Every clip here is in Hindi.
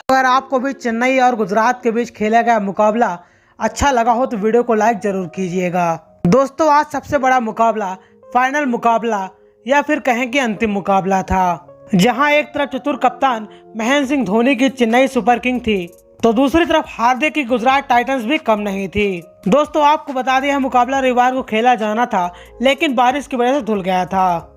अगर आपको भी चेन्नई और गुजरात के बीच खेला गया मुकाबला अच्छा लगा हो तो वीडियो को लाइक जरूर कीजिएगा। दोस्तों, आज सबसे बड़ा मुकाबला, फाइनल मुकाबला या फिर कहें कि अंतिम मुकाबला था, जहां एक तरफ चतुर कप्तान महेंद्र सिंह धोनी की चेन्नई सुपर किंग थी तो दूसरी तरफ हार्दिक की गुजरात टाइटंस भी कम नहीं थी। दोस्तों, आपको बता दें, यह मुकाबला रविवार को खेला जाना था, लेकिन बारिश की वजह से धुल गया था।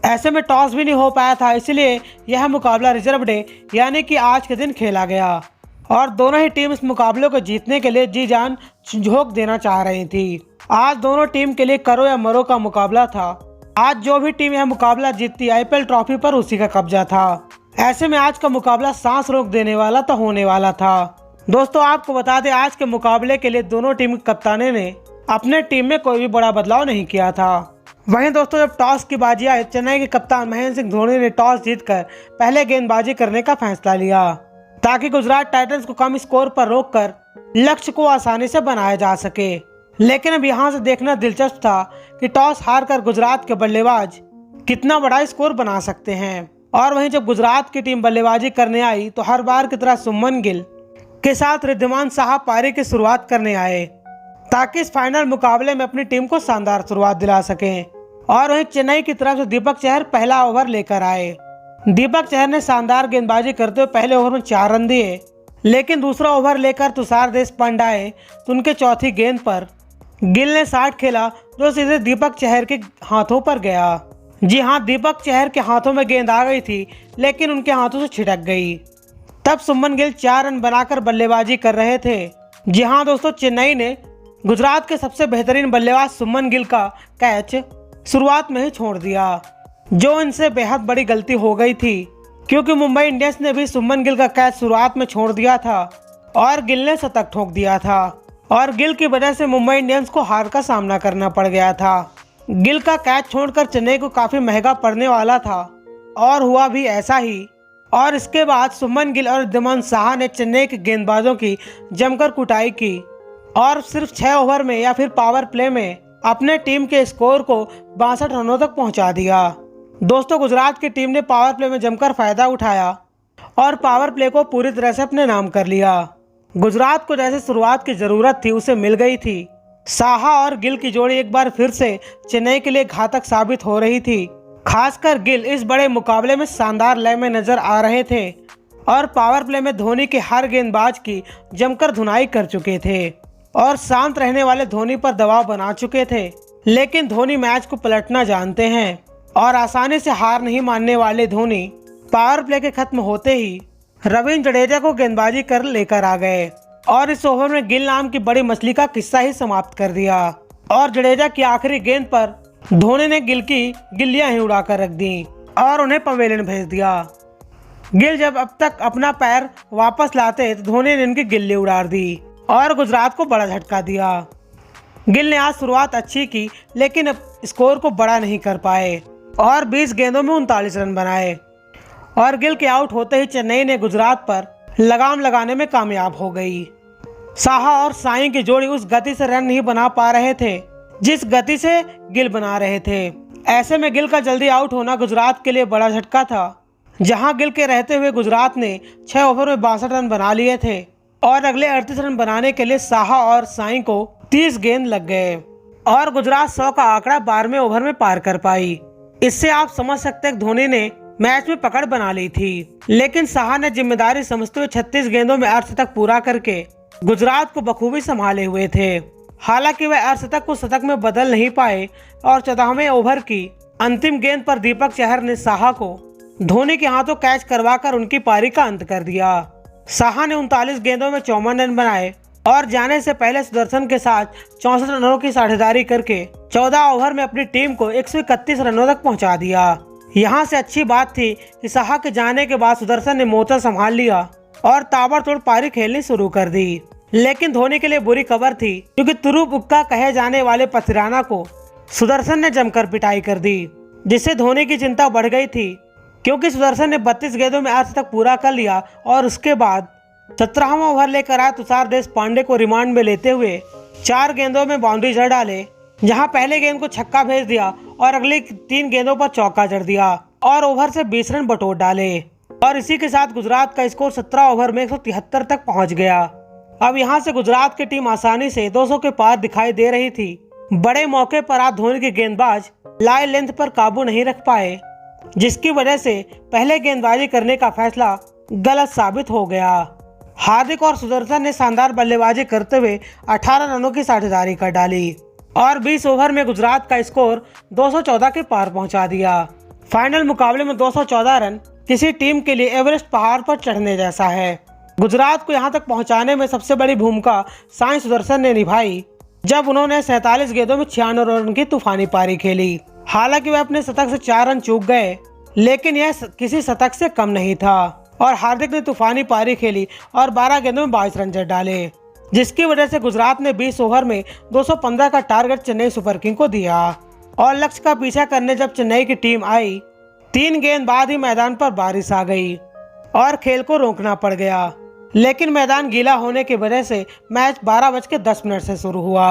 ऐसे में टॉस भी नहीं हो पाया था, इसलिए यह मुकाबला रिजर्व डे यानी कि आज के दिन खेला गया और दोनों ही टीम इस मुकाबले को जीतने के लिए जी जान झोंक देना चाह रही थी। आज दोनों टीम के लिए करो या मरो का मुकाबला था। आज जो भी टीम यह मुकाबला जीतती, आईपीएल ट्रॉफी पर उसी का कब्जा था। ऐसे में आज का मुकाबला सांस रोक देने वाला तो होने वाला था। दोस्तों, आपको बता दें, आज के मुकाबले के लिए दोनों टीम के कप्तानों ने अपने टीम में कोई भी बड़ा बदलाव नहीं किया था। वहीं दोस्तों, जब टॉस की बाजी आई, चेन्नई के कप्तान महेंद्र सिंह धोनी ने टॉस जीतकर पहले गेंदबाजी करने का फैसला लिया ताकि गुजरात टाइटंस को कम स्कोर पर रोककर लक्ष्य को आसानी से बनाया जा सके। लेकिन अब यहां से देखना दिलचस्प था कि टॉस हारकर गुजरात के बल्लेबाज कितना बड़ा स्कोर बना सकते हैं। और वहीं जब गुजरात की टीम बल्लेबाजी करने आई तो हर बार की तरह सुमन गिल के साथ रिद्धिमान साहा पारी की शुरुआत करने आए ताकि इस फाइनल मुकाबले में अपनी टीम को शानदार शुरुआत दिला सकें। और वहीं चेन्नई की तरफ से दीपक चहर पहला ओवर लेकर आए। दीपक चहर ने शानदार गेंदबाजी करते हुए पहले ओवर में 4 रन दिए, लेकिन दूसरा ओवर लेकर तुषार देशपांडे आए तो उनके चौथी गेंद पर गिल ने 60 खेला जो सीधे दीपक चहर के हाथों पर गया। जी हाँ, दीपक चहर के हाथों में गेंद आ गई थी, लेकिन उनके हाथों से छिटक गई। तब सुमन गिल 4 रन बनाकर बल्लेबाजी कर रहे थे। जी हाँ दोस्तों, चेन्नई ने गुजरात के सबसे बेहतरीन बल्लेबाज सुमन गिल का कैच शुरुआत में ही छोड़ दिया, जो इनसे बेहद बड़ी गलती हो गई थी, क्योंकि मुंबई इंडियंस ने भी सुमन गिल का कैच शुरुआत में छोड़ दिया था और गिल ने शतक ठोक दिया था और गिल की वजह से मुंबई इंडियंस को हार का सामना करना पड़ गया था। गिल का कैच छोड़कर चेन्नई को काफी महंगा पड़ने वाला था और हुआ भी ऐसा ही। और इसके बाद सुमन गिल और रिद्धिमान साहा ने चेन्नई के गेंदबाजों की जमकर कुटाई की और सिर्फ 6 ओवर में या फिर पावर प्ले में अपने टीम के स्कोर को 62 रनों तक पहुंचा दिया। दोस्तों, गुजरात की टीम ने पावर प्ले में जमकर फायदा उठाया और पावर प्ले को पूरी तरह से अपने नाम कर लिया। गुजरात को जैसे शुरुआत की जरूरत थी उसे मिल गई थी। साहा और गिल की जोड़ी एक बार फिर से चेन्नई के लिए घातक साबित हो रही थी। खासकर गिल इस बड़े मुकाबले में शानदार लय में नजर आ रहे थे और पावर प्ले में धोनी के हर गेंदबाज की जमकर धुनाई कर चुके थे और शांत रहने वाले धोनी पर दबाव बना चुके थे। लेकिन धोनी मैच को पलटना जानते हैं और आसानी से हार नहीं मानने वाले धोनी पावर प्ले के खत्म होते ही रविंद्र जडेजा को गेंदबाजी कर लेकर आ गए और इस ओवर में गिल नाम की बड़ी मछली का किस्सा ही समाप्त कर दिया और जडेजा की आखिरी गेंद पर धोनी ने गिल की गिल्लियां ही उड़ाकर रख दी और उन्हें पवेलियन भेज दिया। गिल जब अब तक अपना पैर वापस लाते तो धोनी ने इनकी गिल्ली उड़ा दी और गुजरात को बड़ा झटका दिया। गिल ने आज शुरुआत अच्छी की, लेकिन अब स्कोर को बड़ा नहीं कर पाए और 20 गेंदों में 39 रन बनाए और गिल के आउट होते ही चेन्नई ने गुजरात पर लगाम लगाने में कामयाब हो गई। साहा और साई की जोड़ी उस गति से रन नहीं बना पा रहे थे जिस गति से गिल बना रहे थे। ऐसे में गिल का जल्दी आउट होना गुजरात के लिए बड़ा झटका था, जहां गिल के रहते हुए गुजरात ने 6 ओवर में 62 रन बना लिए थे और अगले 38 रन बनाने के लिए साहा और साई को 30 गेंद लग गए और गुजरात 100 का आंकड़ा 12वें ओवर में पार कर पाई। इससे आप समझ सकते हैं धोनी ने मैच में पकड़ बना ली थी, लेकिन साहा ने जिम्मेदारी समझते हुए 36 गेंदों में अर्धशतक पूरा करके गुजरात को बखूबी संभाले हुए थे। हालांकि वह अर्धशतक को शतक में बदल नहीं पाए और 14वें ओवर की अंतिम गेंद पर दीपक चहर ने साहा को धोनी के हाथों कैच करवाकर उनकी पारी का अंत कर दिया। साहा ने 39 गेंदों में 54 रन बनाए और जाने से पहले सुदर्शन के साथ 64 रनों की साझेदारी करके 14 ओवर में अपनी टीम को 131 रनों तक पहुंचा दिया। यहां से अच्छी बात थी कि साहा के जाने के बाद सुदर्शन ने मोर्चा संभाल लिया और ताबड़तोड़ पारी खेलनी शुरू कर दी। लेकिन धोनी के लिए बुरी खबर थी, क्योंकि तुरु बुक्का कहे जाने वाले पथिराना को सुदर्शन ने जमकर पिटाई कर दी, जिससे धोनी की चिंता बढ़ गई थी, क्योंकि सुदर्शन ने 32 गेंदों में अर्धशतक पूरा कर लिया और उसके बाद 17वां ओवर लेकर आए तुषार देशपांडे को रिमांड में लेते हुए 4 गेंदों में बाउंड्री जड़ डाले, जहां पहले गेंद को छक्का भेज दिया और अगली 3 गेंदों पर चौका जड़ दिया। और ओवर से 20 रन बटोर डाले और इसी के साथ गुजरात का स्कोर 17 ओवर में 173 तक पहुंच गया। अब यहां से गुजरात की टीम आसानी से 200 के पार दिखाई दे रही थी। बड़े मौके पर आज धोनी के गेंदबाज लाइन लेंथ पर काबू नहीं रख पाए, जिसकी वजह से पहले गेंदबाजी करने का फैसला गलत साबित हो गया। हार्दिक और सुदर्शन ने शानदार बल्लेबाजी करते हुए 18 रनों की साझेदारी कर डाली और 20 ओवर में गुजरात का स्कोर 214 के पार पहुंचा दिया। फाइनल मुकाबले में 214 रन किसी टीम के लिए एवरेस्ट पहाड़ पर चढ़ने जैसा है। गुजरात को यहां तक पहुंचाने में सबसे बड़ी भूमिका साई सुदर्शन ने निभाई, जब उन्होंने 47 गेंदों में 96 रन की तूफानी पारी खेली। हालांकि वे अपने शतक से 4 रन चूक गए, लेकिन यह किसी शतक से कम नहीं था और हार्दिक ने तूफानी पारी खेली और 12 गेंदों में 22 रन जड़ डाले, जिसकी वजह से गुजरात ने 20 ओवर में 215 का टारगेट चेन्नई सुपर किंग को दिया और लक्ष्य का पीछा करने जब चेन्नई की टीम आई, 3 गेंद बाद ही मैदान पर बारिश आ गई और खेल को रोकना पड़ गया। लेकिन मैदान गीला होने की वजह से मैच 12:10 से शुरू हुआ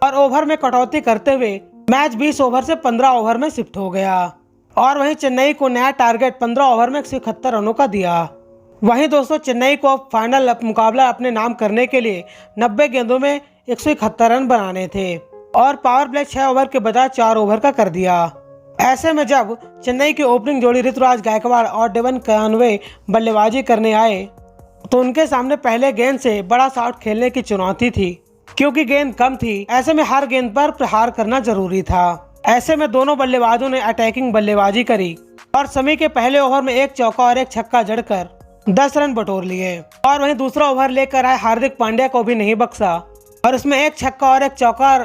और ओवर में कटौती करते हुए मैच 20 ओवर से 15 ओवर में शिफ्ट हो गया और वहीं चेन्नई को नया टारगेट 15 ओवर में 171 रनों का दिया। वहीं दोस्तों चेन्नई को अब फाइनल मुकाबला अपने नाम करने के लिए 90 गेंदों में 171 रन बनाने थे और पावर प्ले 6 ओवर के बजाय 4 ओवर का कर दिया। ऐसे में जब चेन्नई की ओपनिंग जोड़ी ऋतुराज गायकवाड़ और डेवन कॉनवे बल्लेबाजी करने आए तो उनके सामने पहले गेंद से बड़ा शॉट खेलने की चुनौती थी, क्योंकि गेंद कम थी। ऐसे में हर गेंद पर प्रहार करना जरूरी था। ऐसे में दोनों बल्लेबाजों ने अटैकिंग बल्लेबाजी करी और समी के पहले ओवर में 1 चौका और 1 छक्का जड़कर 10 रन बटोर लिए और वहीं दूसरा ओवर लेकर आए हार्दिक पांड्या को भी नहीं बख्शा और उसमें 1 छक्का और 1 चौका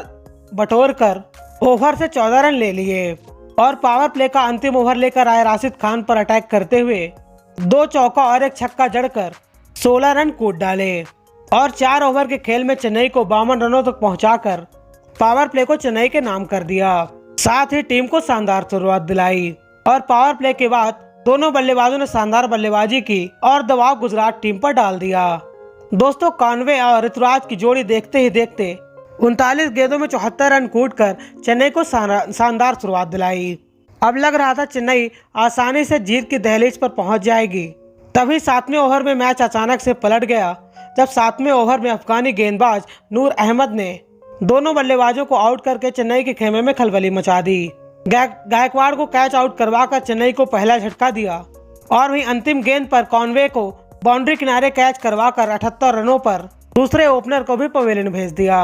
बटोर कर ओवर से 14 रन ले लिए और पावर प्ले का अंतिम ओवर लेकर आए राशिद खान पर अटैक करते हुए 2 चौका और 1 छक्का जड़कर 16 रन कूद डाले और 4 ओवर के खेल में चेन्नई को 52 रनों तक पहुंचाकर पावर प्ले को चेन्नई के नाम कर दिया। साथ ही टीम को शानदार शुरुआत दिलाई और पावर प्ले के बाद दोनों बल्लेबाजों ने शानदार बल्लेबाजी की और दबाव गुजरात टीम पर डाल दिया। दोस्तों कॉनवे और ऋतुराज की जोड़ी देखते ही देखते 39 गेंदों में 74 रन कूदकर चेन्नई को शानदार शुरुआत दिलाई। अब लग रहा था चेन्नई आसानी से जीत की दहलीज पर पहुंच जाएगी। तभी 7वें ओवर में मैच अचानक से पलट गया, जब 7वें ओवर में अफगानी गेंदबाज नूर अहमद ने दोनों बल्लेबाजों को आउट करके चेन्नई के खेमे में खलबली मचा दी। गायकवाड़ को कैच आउट करवाकर चेन्नई को पहला झटका दिया और वहीं अंतिम गेंद पर कॉनवे को बाउंड्री किनारे कैच करवाकर 78 रनों पर दूसरे ओपनर को भी पवेलियन भेज दिया।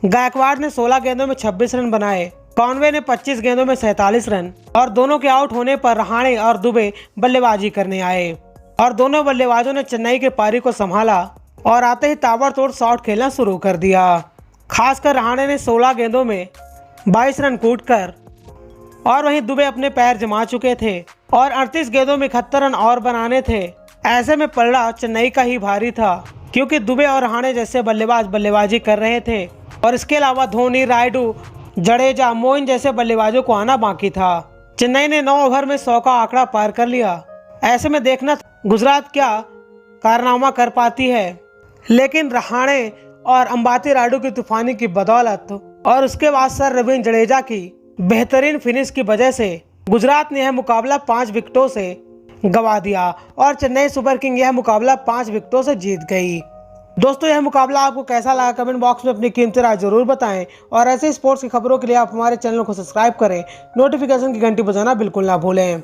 गायकवाड़ ने 16 गेंदों में 26 रन बनाए, कॉनवे ने 25 गेंदों में 47 रन और दोनों के आउट होने पर रहाणे और दुबे बल्लेबाजी करने आए और दोनों बल्लेबाजों ने चेन्नई के पारी को संभाला और आते ही ताबड़तोड़ शॉट खेलना शुरू कर दिया। खासकर रहाणे ने 16 गेंदों में 22 रन कूदकर और वहीं दुबे अपने पैर जमा चुके थे और 38 गेंदों में 71 रन और बनाने थे। ऐसे में पलड़ा चेन्नई का ही भारी था, क्योंकि दुबे और रहाणे जैसे बल्लेबाज बल्लेबाजी कर रहे थे और इसके अलावा धोनी, रायडू, जडेजा, मोइन जैसे बल्लेबाजों को आना बाकी था। चेन्नई ने 9 ओवर में 100 का आंकड़ा पार कर लिया। ऐसे में देखना गुजरात क्या कारनामा कर पाती है, लेकिन रहाणे और अंबाती रायडू की तूफानी की बदौलत और उसके बाद सर रविंद्र जडेजा की बेहतरीन फिनिश की वजह से गुजरात ने यह मुकाबला 5 विकेटों से गंवा दिया और चेन्नई सुपर किंग यह मुकाबला 5 विकेटों से जीत गई। दोस्तों यह मुकाबला आपको कैसा लगा कमेंट बॉक्स में अपनी कीमती राय जरूर बताएं और ऐसे स्पोर्ट्स की खबरों के लिए आप हमारे चैनल को सब्सक्राइब करें, नोटिफिकेशन की घंटी बजाना बिल्कुल ना भूलें।